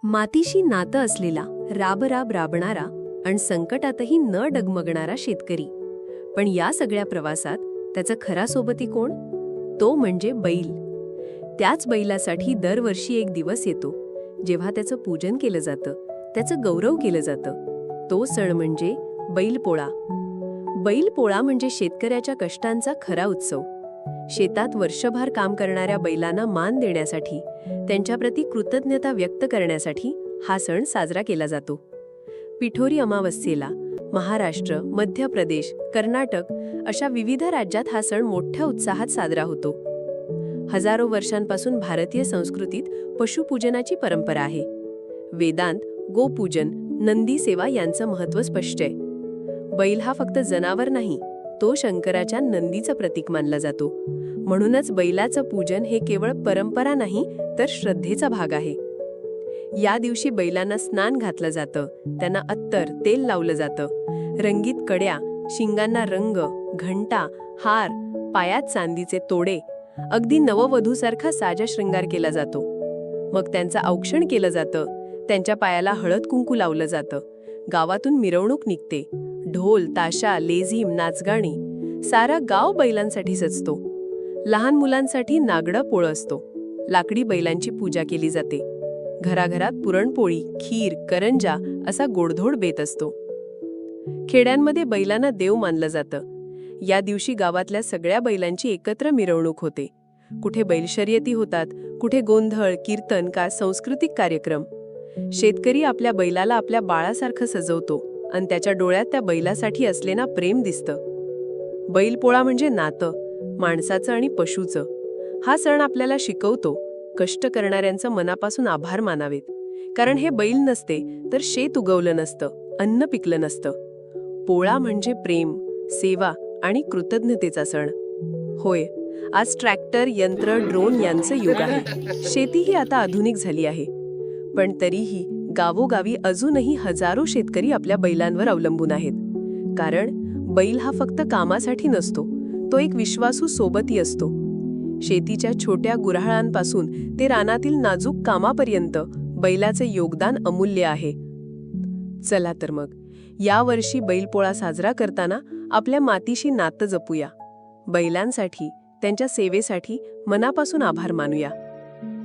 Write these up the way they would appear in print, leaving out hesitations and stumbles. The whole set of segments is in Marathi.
मातीशी नातं असलेला, राबराब राबणारा आणि संकटातही न डगमगणारा शेतकरी. पण या सगळ्या प्रवासात त्याचा खरा सोबती कोण? तो म्हणजे बैल. त्याच बैलासाठी दरवर्षी एक दिवस येतो जेव्हा त्याचं पूजन केलं जातं, त्याचं गौरव केलं जातं. तो सण म्हणजे बैलपोळा. बैलपोळा म्हणजे शेतकऱ्याच्या कष्टांचा खरा उत्सव. शेतात वर्षभर काम करणाऱ्या बैलांना मान देण्यासाठी, त्यांच्याप्रती कृतज्ञता व्यक्त करण्यासाठी हा सण साजरा केला जातो. पिठोरी अमावस्येला महाराष्ट्र, मध्य प्रदेश, कर्नाटक अशा विविध राज्यात हा सण मोठ्या उत्साहात साजरा होतो. हजारो वर्षांपासून भारतीय संस्कृतीत पशुपूजनाची परंपरा आहे. वेदांत, गोपूजन, नंदी सेवा यांचं महत्त्व स्पष्ट आहे. बैल हा फक्त जनावर नाही, तो शंकराच्या नंदीचं प्रतीक मानला जातो. म्हणूनच बैलाचं पूजन हे केवळ परंपरा नाही, तर श्रद्धेचा भाग आहे. या दिवशी बैलांना स्नान घातलं जातं, त्यांना अत्तर, तेल लावलं जातं. रंगीत कड्या, शिंगांना रंग, घंटा, हार, पायात चांदीचे तोडे, अगदी नववधूसारखा साजा शृंगार केला जातो. मग त्यांचं औक्षण केलं जातं, त्यांच्या पायाला हळद कुंकू लावलं जातं. गावातून मिरवणूक निघते. ढोल, ताशा, लेझीम, नाचगाणी, सारा गाव बैलांसाठी सजतो. लहान मुलांसाठी नागडं पोळं असतो. लाकडी बैलांची पूजा केली जाते. घराघरात पुरणपोळी, खीर, करंजा असा गोडधोड बेत असतो. खेड्यांमध्ये बैलांना देव मानलं जातं. या दिवशी गावातल्या सगळ्या बैलांची एकत्र मिरवणूक होते. कुठे बैलशर्यती होतात, कुठे गोंधळ, कीर्तन का सांस्कृतिक कार्यक्रम. शेतकरी आपल्या बैलाला आपल्या बाळासारखं सजवतो आणि त्याच्या डोळ्यात त्या बैलासाठी असलेलं प्रेम दिसतं. बैलपोळा म्हणजे नातं, माणसाचं आणि पशुचं. हा सण आपल्याला शिकवतो कष्ट करणाऱ्यांचं मनापासून आभार मानावेत. कारण हे बैल नसते तर शेत उगवलं नसतं, अन्न पिकलं नसतं. पोळा म्हणजे प्रेम, सेवा आणि कृतज्ञतेचा सण. होय, आज ट्रॅक्टर, यंत्र, ड्रोन यांचं युग आहे. शेतीही आता आधुनिक झाली आहे. पण तरीही गावोगावी अजूनही हजारो शेतकरी आपल्या बैलांवर अवलंबून आहेत. कारण बैल हा फक्त कामासाठी नसतो, तो एक विश्वासू सोबती असतो. शेतीच्या छोट्या गुऱ्हाळांपासून ते रानातील नाजूक कामापर्यंत बैलाचे योगदान अमूल्य आहे. चला तर मग यावर्षी बैलपोळा साजरा करताना आपल्या मातीशी नातं जपूया. बैलांसाठी, त्यांच्या सेवेसाठी मनापासून आभार मानूया.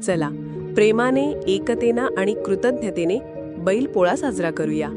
चला, प्रेमाने, एकतेने आणि कृतज्ञतेने बैलपोळा साजरा करूया.